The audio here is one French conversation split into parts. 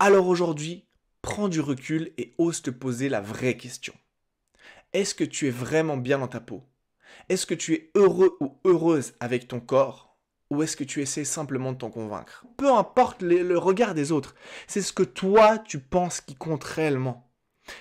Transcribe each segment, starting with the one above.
Alors aujourd'hui, prends du recul et ose te poser la vraie question. Est-ce que tu es vraiment bien dans ta peau? Est-ce que tu es heureux ou heureuse avec ton corps? Ou est-ce que tu essaies simplement de t'en convaincre? Peu importe le regard des autres, c'est ce que toi tu penses qui compte réellement.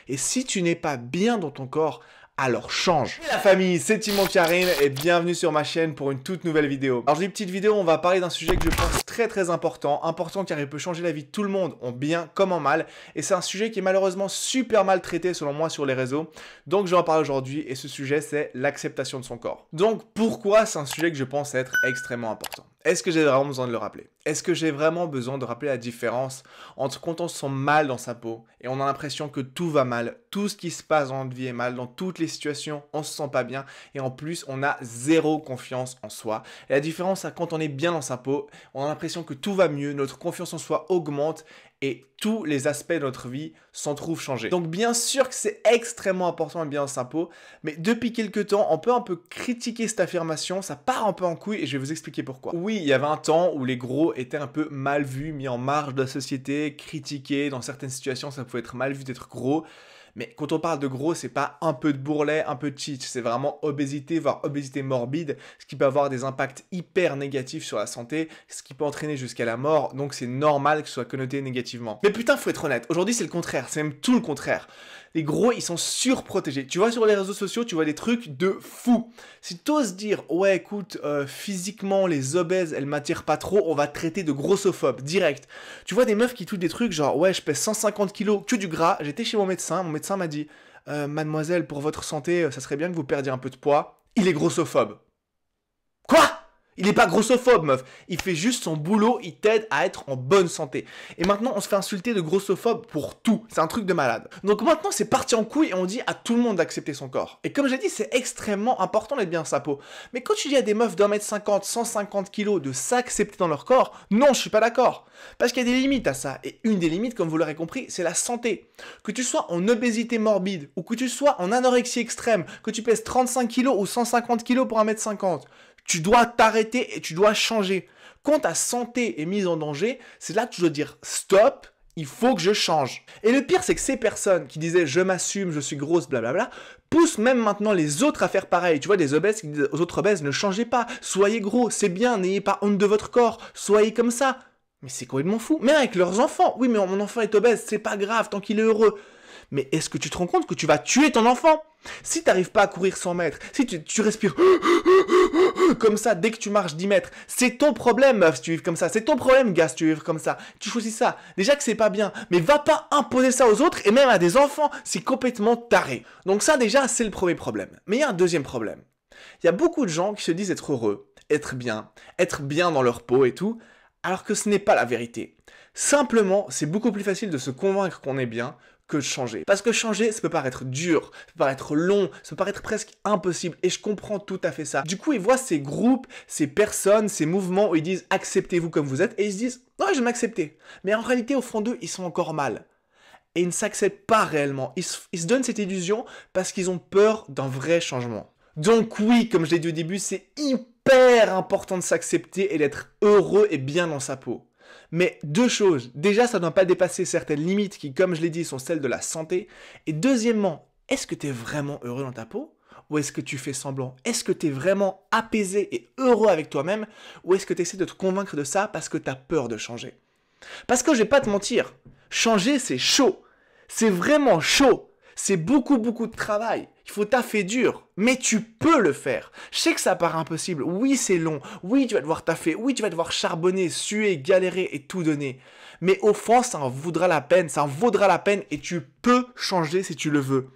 Et si tu n'es pas bien dans ton corps, alors change. Hey la famille, c'est Timon Karine et bienvenue sur ma chaîne pour une toute nouvelle vidéo. Alors j'ai une petite vidéo, on va parler d'un sujet que je pense très important car il peut changer la vie de tout le monde, en bien comme en mal. Et c'est un sujet qui est malheureusement super mal traité selon moi sur les réseaux. Donc je vais en parler aujourd'hui et ce sujet c'est l'acceptation de son corps. Donc pourquoi c'est un sujet que je pense être extrêmement important? Est-ce que j'ai vraiment besoin de le rappeler? Est-ce que j'ai vraiment besoin de rappeler la différence entre quand on se sent mal dans sa peau et on a l'impression que tout va mal, tout ce qui se passe dans notre vie est mal, dans toutes les situations, on se sent pas bien et en plus on a zéro confiance en soi. Et la différence, c'est quand on est bien dans sa peau, on a l'impression que tout va mieux, notre confiance en soi augmente et tous les aspects de notre vie s'en trouvent changés. Donc bien sûr que c'est extrêmement important d'être bien dans sa peau, mais depuis quelques temps, on peut un peu critiquer cette affirmation, ça part un peu en couille et je vais vous expliquer pourquoi. Oui, il y avait un temps où les gros étaient un peu mal vus, mis en marge de la société, critiqués, dans certaines situations ça pouvait être mal vu d'être gros. Mais quand on parle de gros, c'est pas un peu de bourrelet, un peu de cheat, c'est vraiment obésité, voire obésité morbide, ce qui peut avoir des impacts hyper négatifs sur la santé, ce qui peut entraîner jusqu'à la mort, donc c'est normal que ce soit connoté négativement. Mais putain, faut être honnête, aujourd'hui c'est le contraire, c'est même tout le contraire. Les gros, ils sont surprotégés. Tu vois sur les réseaux sociaux, tu vois des trucs de fou. Si t'oses dire, ouais écoute, physiquement, les obèses, elles m'attirent pas trop, on va te traiter de grossophobes, direct. Tu vois des meufs qui tweetent des trucs genre, ouais, je pèse 150 kilos, que du gras, j'étais chez mon médecin m'a dit, mademoiselle, pour votre santé, ça serait bien que vous perdiez un peu de poids. Il est grossophobe. Quoi? Il est pas grossophobe, meuf. Il fait juste son boulot, il t'aide à être en bonne santé. Et maintenant, on se fait insulter de grossophobe pour tout. C'est un truc de malade. Donc maintenant, c'est parti en couille et on dit à tout le monde d'accepter son corps. Et comme j'ai dit, c'est extrêmement important d'être bien dans sa peau. Mais quand tu dis à des meufs d'1m50, 150 kg de s'accepter dans leur corps, non, je suis pas d'accord. Parce qu'il y a des limites à ça. Et une des limites, comme vous l'aurez compris, c'est la santé. Que tu sois en obésité morbide, ou que tu sois en anorexie extrême, que tu pèses 35 kg ou 150 kg pour 1m50, tu dois t'arrêter et tu dois changer. Quand ta santé est mise en danger, c'est là que tu dois dire stop, il faut que je change. Et le pire, c'est que ces personnes qui disaient je m'assume, je suis grosse, blablabla, poussent même maintenant les autres à faire pareil. Tu vois, des obèses qui disent aux autres obèses ne changez pas, soyez gros, c'est bien, n'ayez pas honte de votre corps, soyez comme ça. Mais c'est complètement fou. Même avec leurs enfants. Oui, mais mon enfant est obèse, c'est pas grave tant qu'il est heureux. Mais est-ce que tu te rends compte que tu vas tuer ton enfant? Si t'arrives pas à courir 100 mètres, si tu respires comme ça dès que tu marches 10 mètres, c'est ton problème, meuf, si tu vis comme ça. C'est ton problème, gars, si tu vis comme ça. Tu choisis ça. Déjà que c'est pas bien. Mais va pas imposer ça aux autres et même à des enfants. C'est complètement taré. Donc ça, déjà, c'est le premier problème. Mais il y a un deuxième problème. Il y a beaucoup de gens qui se disent être heureux, être bien dans leur peau et tout, alors que ce n'est pas la vérité. Simplement, c'est beaucoup plus facile de se convaincre qu'on est bien que de changer. Parce que changer, ça peut paraître dur, ça peut paraître long, ça peut paraître presque impossible. Et je comprends tout à fait ça. Du coup, ils voient ces groupes, ces personnes, ces mouvements où ils disent « acceptez-vous comme vous êtes » et ils se disent « non, je vais m'accepter ». Mais en réalité, au fond d'eux, ils sont encore mal. Et ils ne s'acceptent pas réellement. Ils se donnent cette illusion parce qu'ils ont peur d'un vrai changement. Donc oui, comme je l'ai dit au début, c'est hyper important de s'accepter et d'être heureux et bien dans sa peau. Mais deux choses. Déjà, ça ne doit pas dépasser certaines limites qui, comme je l'ai dit, sont celles de la santé. Et deuxièmement, est-ce que tu es vraiment heureux dans ta peau? Ou est-ce que tu fais semblant? Est-ce que tu es vraiment apaisé et heureux avec toi-même? Ou est-ce que tu essaies de te convaincre de ça parce que tu as peur de changer? Parce que je vais pas te mentir, changer c'est chaud. C'est vraiment chaud. C'est beaucoup de travail. Il faut taffer dur. Mais tu peux le faire. Je sais que ça paraît impossible. Oui, c'est long. Oui, tu vas devoir taffer. Oui, tu vas devoir charbonner, suer, galérer et tout donner. Mais au fond, ça en vaudra la peine. Ça en vaudra la peine et tu peux changer si tu le veux.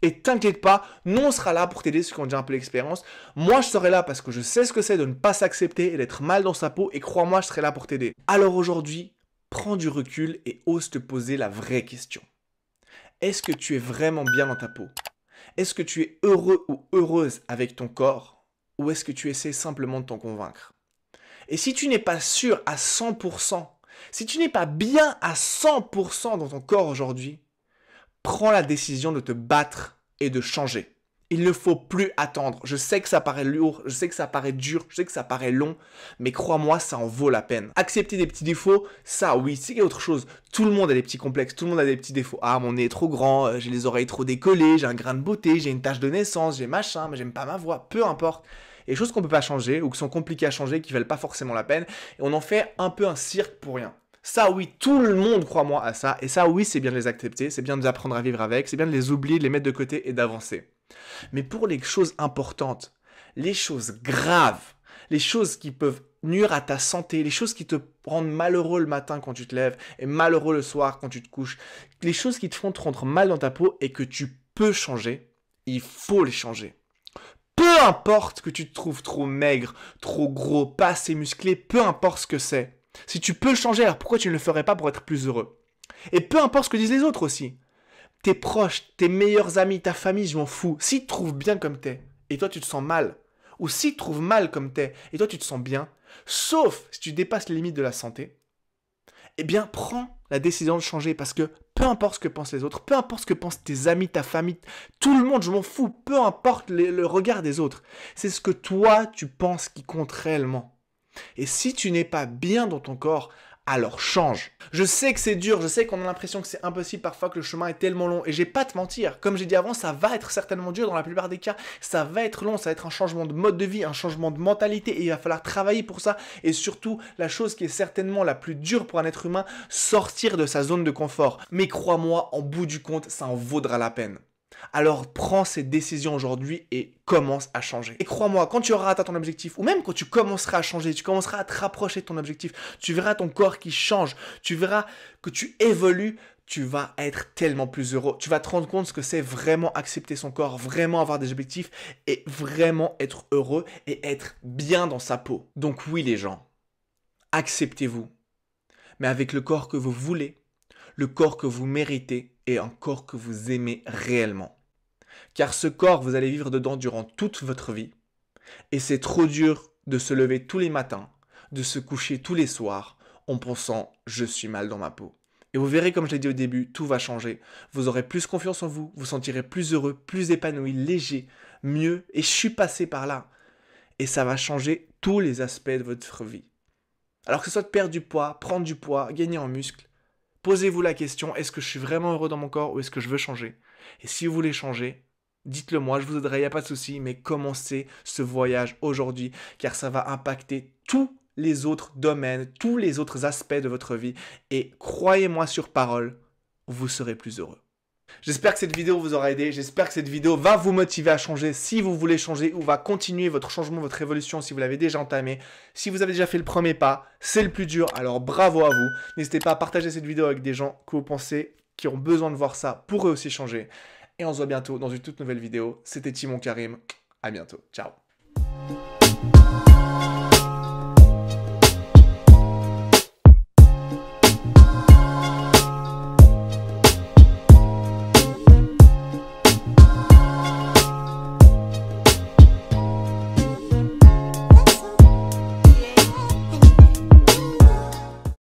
Et t'inquiète pas, nous on sera là pour t'aider, ceux qui ont déjà un peu l'expérience. Moi je serai là parce que je sais ce que c'est de ne pas s'accepter et d'être mal dans sa peau. Et crois-moi, je serai là pour t'aider. Alors aujourd'hui, prends du recul et ose te poser la vraie question. Est-ce que tu es vraiment bien dans ta peau? Est-ce que tu es heureux ou heureuse avec ton corps? Ou est-ce que tu essaies simplement de t'en convaincre? Et si tu n'es pas sûr à 100%, si tu n'es pas bien à 100% dans ton corps aujourd'hui, prends la décision de te battre et de changer. Il ne faut plus attendre. Je sais que ça paraît lourd, je sais que ça paraît dur, je sais que ça paraît long, mais crois-moi, ça en vaut la peine. Accepter des petits défauts, ça oui, c'est autre chose. Tout le monde a des petits complexes, tout le monde a des petits défauts. Ah, mon nez est trop grand, j'ai les oreilles trop décollées, j'ai un grain de beauté, j'ai une tache de naissance, j'ai machin, mais j'aime pas ma voix, peu importe. Et les choses qu'on peut pas changer ou qui sont compliquées à changer, qui valent pas forcément la peine, et on en fait un peu un cirque pour rien. Ça oui, tout le monde, crois-moi, à ça, et ça oui, c'est bien de les accepter, c'est bien de les apprendre à vivre avec, c'est bien de les oublier, de les mettre de côté et d'avancer. Mais pour les choses importantes, les choses graves, les choses qui peuvent nuire à ta santé, les choses qui te rendent malheureux le matin quand tu te lèves et malheureux le soir quand tu te couches, les choses qui te font te rendre mal dans ta peau et que tu peux changer, il faut les changer. Peu importe que tu te trouves trop maigre, trop gros, pas assez musclé, peu importe ce que c'est. Si tu peux le changer, alors pourquoi tu ne le ferais pas pour être plus heureux? Et peu importe ce que disent les autres aussi. Tes proches, tes meilleurs amis, ta famille, je m'en fous. S'ils te trouvent bien comme t'es, et toi tu te sens mal, ou s'ils te trouvent mal comme t'es, et toi tu te sens bien, sauf si tu dépasses les limites de la santé, eh bien prends la décision de changer, parce que peu importe ce que pensent les autres, peu importe ce que pensent tes amis, ta famille, tout le monde, je m'en fous, peu importe le regard des autres, c'est ce que toi tu penses qui compte réellement. Et si tu n'es pas bien dans ton corps, alors change. Je sais que c'est dur, je sais qu'on a l'impression que c'est impossible parfois, que le chemin est tellement long, et j'ai pas à te mentir, comme j'ai dit avant, ça va être certainement dur dans la plupart des cas, ça va être long, ça va être un changement de mode de vie, un changement de mentalité, et il va falloir travailler pour ça, et surtout, la chose qui est certainement la plus dure pour un être humain, sortir de sa zone de confort. Mais crois-moi, en bout du compte, ça en vaudra la peine. Alors prends cette décision aujourd'hui et commence à changer. Et crois-moi, quand tu auras atteint ton objectif, ou même quand tu commenceras à changer, tu commenceras à te rapprocher de ton objectif, tu verras ton corps qui change, tu verras que tu évolues, tu vas être tellement plus heureux. Tu vas te rendre compte ce que c'est vraiment accepter son corps, vraiment avoir des objectifs et vraiment être heureux et être bien dans sa peau. Donc oui les gens, acceptez-vous, mais avec le corps que vous voulez, le corps que vous méritez et un corps que vous aimez réellement. Car ce corps, vous allez vivre dedans durant toute votre vie. Et c'est trop dur de se lever tous les matins, de se coucher tous les soirs en pensant « je suis mal dans ma peau ». Et vous verrez, comme je l'ai dit au début, tout va changer. Vous aurez plus confiance en vous, vous sentirez plus heureux, plus épanoui, léger, mieux. Et je suis passé par là. Et ça va changer tous les aspects de votre vie. Alors que ce soit de perdre du poids, prendre du poids, gagner en muscle, posez-vous la question, est-ce que je suis vraiment heureux dans mon corps ou est-ce que je veux changer? Et si vous voulez changer, dites-le moi, je vous aiderai, il n'y a pas de souci, mais commencez ce voyage aujourd'hui, car ça va impacter tous les autres domaines, tous les autres aspects de votre vie, et croyez-moi sur parole, vous serez plus heureux. J'espère que cette vidéo vous aura aidé, j'espère que cette vidéo va vous motiver à changer si vous voulez changer ou va continuer votre changement, votre évolution si vous l'avez déjà entamé. Si vous avez déjà fait le premier pas, c'est le plus dur, alors bravo à vous. N'hésitez pas à partager cette vidéo avec des gens que vous pensez qui ont besoin de voir ça pour eux aussi changer. Et on se voit bientôt dans une toute nouvelle vidéo. C'était Timon Karim, à bientôt, ciao.